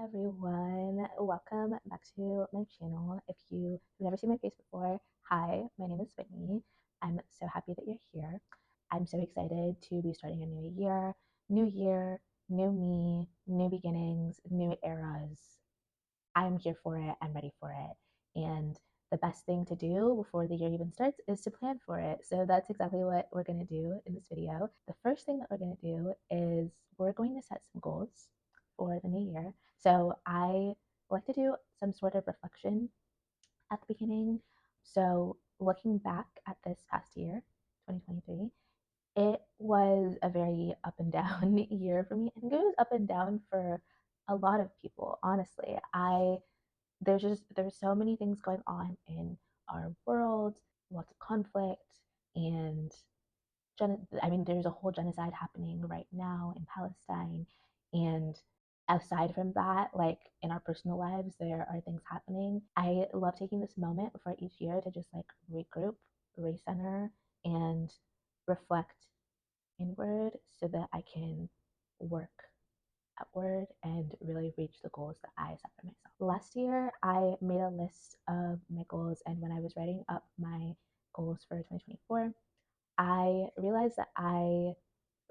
everyone, welcome back to my channel. If you've never seen my face before, hi, my name is Whitney. I'm so happy that you're here. I'm so excited to be starting a new year, new me, new beginnings, new eras. I'm here for it, I'm ready for it. And the best thing to do before the year even starts is to plan for it. So that's exactly what we're going to do in this video. The first thing that we're going to do is we're going to set some goals for the new year. So I like to do some sort of reflection at the beginning. So looking back at this past year, 2023, it was a very up and down year for me. I think it was up and down for a lot of people, honestly. There's so many things going on in our world, lots of conflict, and there's a whole genocide happening right now in Palestine. And aside from that, like in our personal lives, there are things happening. I love taking this moment before each year to just like regroup, recenter, and reflect inward so that I can work outward and really reach the goals that I set for myself. Last year, I made a list of my goals, and when I was writing up my goals for 2024, I realized that I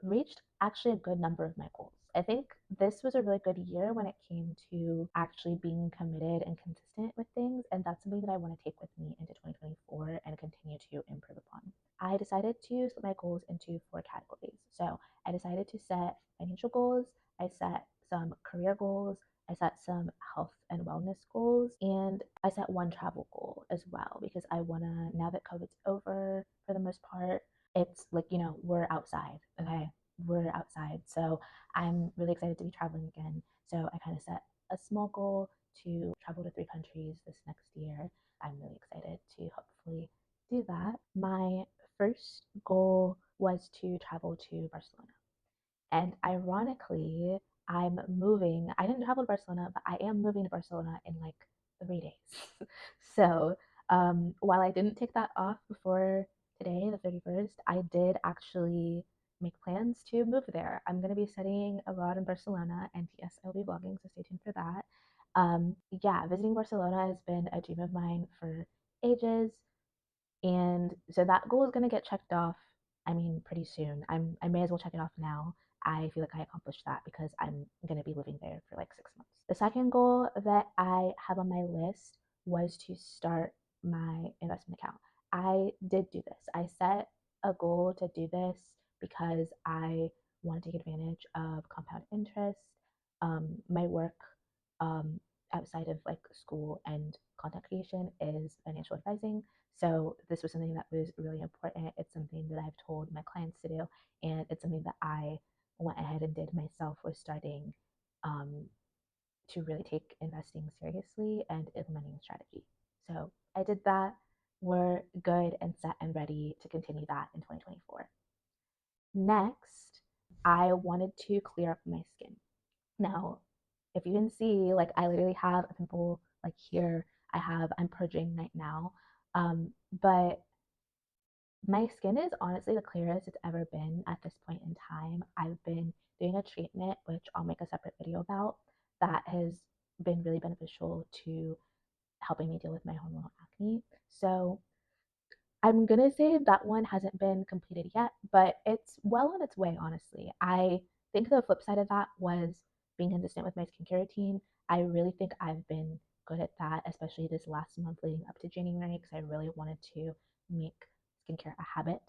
reached actually a good number of my goals. I think this was a really good year when it came to actually being committed and consistent with things, and that's something that I want to take with me into 2024 and continue to improve upon. I decided to split my goals into four categories. So I decided to set financial goals, I set some career goals, I set some health and wellness goals, and I set one travel goal as well because I want to, now that COVID's over for the most part, it's like, we're outside, okay? We're outside. So I'm really excited to be traveling again. So I kind of set a small goal to travel to 3 countries this next year. I'm really excited to hopefully do that. My first goal was to travel to Barcelona. And ironically, I'm moving. I didn't travel to Barcelona, but I am moving to Barcelona in like 3 days. So while I didn't take that off before today, the 31st, I did actually make plans to move there. I'm going to be studying abroad in Barcelona, and yes, I'll be vlogging, so stay tuned for that. Yeah, visiting Barcelona has been a dream of mine for ages. And so that goal is going to get checked off, I mean, pretty soon. I may as well check it off now. I feel like I accomplished that because I'm going to be living there for like 6 months. The second goal that I have on my list was to start my investment account. I did do this. I set a goal to do this because I want to take advantage of compound interest. My work um, outside of like school and content creation is financial advising. So this was something that was really important. It's something that I've told my clients to do, and it's something that I went ahead and did myself, was starting um, to really take investing seriously and implementing a strategy. So I did that. We're good and set and ready to continue that in 2024. Next, I wanted to clear up my skin. Now, if you can see, like I literally have a pimple like here. I'm purging right now. But my skin is honestly the clearest it's ever been at this point in time. I've been doing a treatment, which I'll make a separate video about, that has been really beneficial to helping me deal with my hormonal acne. So I'm gonna say that one hasn't been completed yet, but it's well on its way, honestly. I think the flip side of that was being consistent with my skincare routine. I really think I've been good at that, especially this last month leading up to January, because I really wanted to make skincare a habit.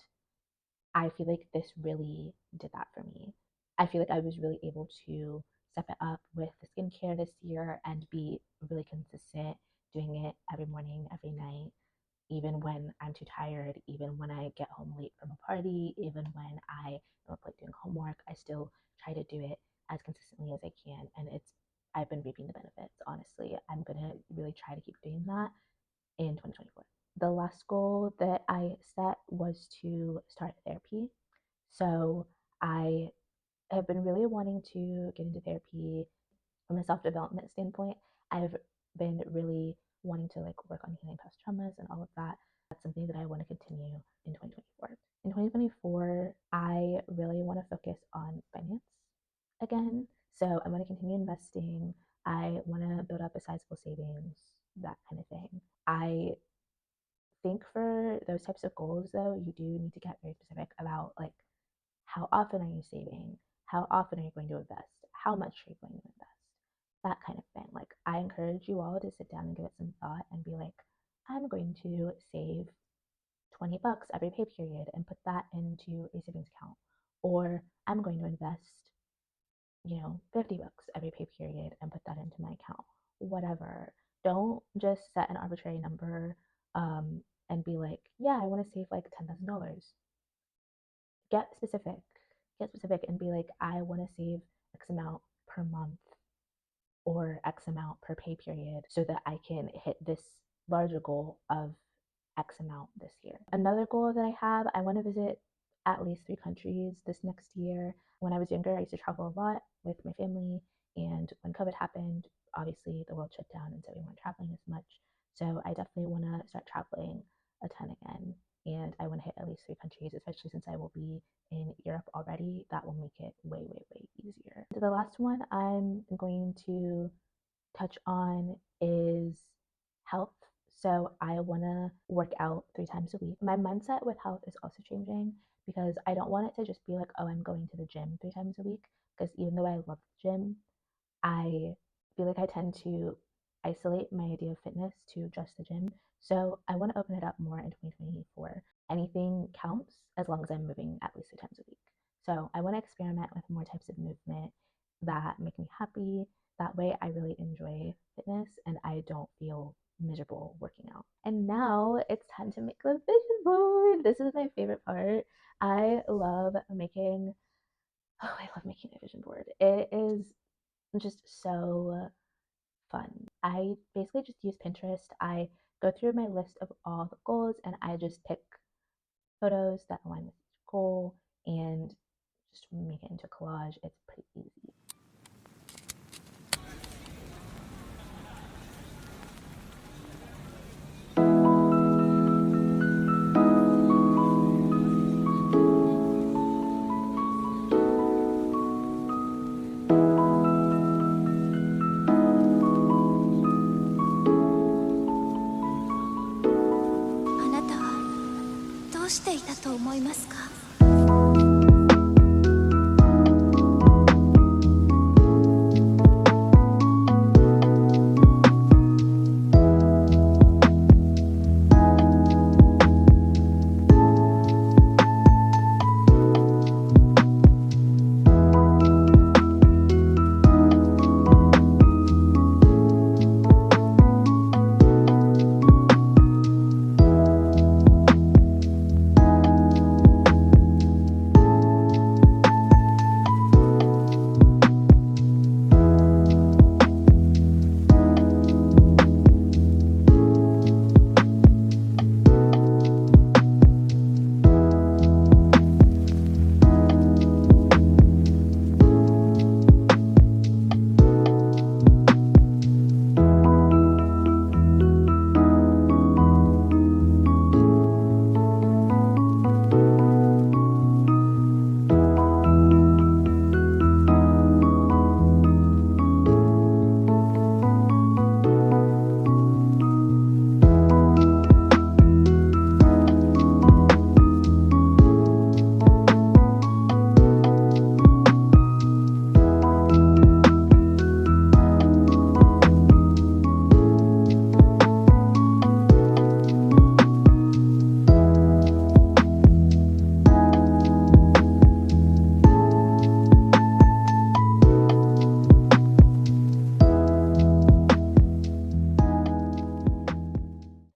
I feel like this really did that for me. I feel like I was really able to step it up with the skincare this year and be really consistent, doing it every morning, every night, even when I'm too tired, even when I get home late from a party, even when I am up late doing homework, I still try to do it as consistently as I can. And I've been reaping the benefits, honestly. I'm gonna really try to keep doing that in 2024. The last goal that I set was to start therapy. So I have been really wanting to get into therapy from a self-development standpoint. I've been really wanting to like work on healing past traumas and all of that. That's something that I want to continue in 2024. In 2024, I really want to focus on finance again. So I'm going to continue investing. I want to build up a sizable savings, that kind of thing. I think for those types of goals, though, you do need to get very specific about like how often are you saving? How often are you going to invest? How much are you going to invest? That kind of thing. Like, I encourage you all to sit down and give it some thought and be like, I'm going to save $20 every pay period and put that into a savings account. Or I'm going to invest, $50 every pay period and put that into my account. Whatever. Don't just set an arbitrary number um, and be like, yeah, I want to save like $10,000. Get specific. Get specific and be like, I want to save X amount per month or X amount per pay period so that I can hit this larger goal of X amount this year. Another goal that I have, I want to visit at least 3 countries this next year. When I was younger, I used to travel a lot with my family. And when COVID happened, obviously the world shut down. And so we weren't traveling as much. So I definitely want to start traveling a ton again. And I want to hit at least 3 countries, especially since I will be in Europe already. That will make it way, way, way easier. So the last one I'm going to touch on is health. So I want to work out 3 times a week. My mindset with health is also changing because I don't want it to just be like, oh, I'm going to the gym 3 times a week. Because even though I love the gym, I feel like I tend to isolate my idea of fitness to just the gym. So I want to open it up more in 2024. Anything counts as long as I'm moving at least 3 times a week. So I want to experiment with more types of movement that make me happy. That way I really enjoy fitness and I don't feel miserable working out. And now it's time to make the vision board. This is my favorite part. I love making I love making a vision board. It is just so fun. I basically just use Pinterest. I go through my list of all the goals and I just pick photos that align with each goal and just make it into a collage. It's pretty easy.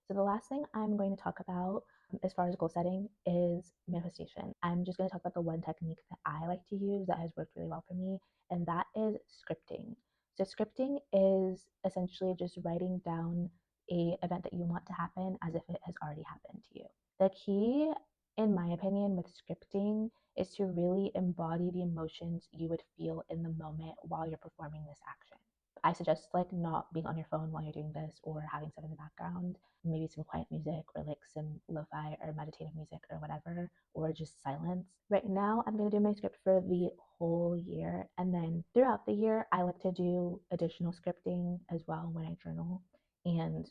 So the last thing I'm going to talk about as far as goal setting is manifestation. I'm just going to talk about the one technique that I like to use that has worked really well for me, and that is scripting. So scripting is essentially just writing down a event that you want to happen as if it has already happened to you. The key, in my opinion, with scripting is to really embody the emotions you would feel in the moment while you're performing this action. I suggest like not being on your phone while you're doing this or having stuff in the background, maybe some quiet music or like some lo-fi or meditative music or whatever, or just silence. Right now, I'm going to do my script for the whole year. And then throughout the year, I like to do additional scripting as well when I journal. And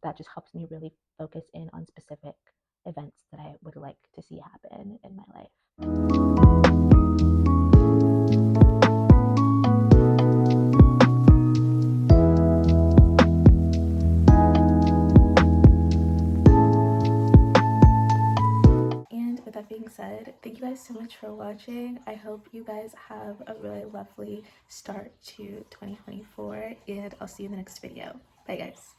that just helps me really focus in on specific events that I would like to see happen in my life. And with that being said, thank you guys so much for watching. I hope you guys have a really lovely start to 2024, and I'll see you in the next video. Bye guys.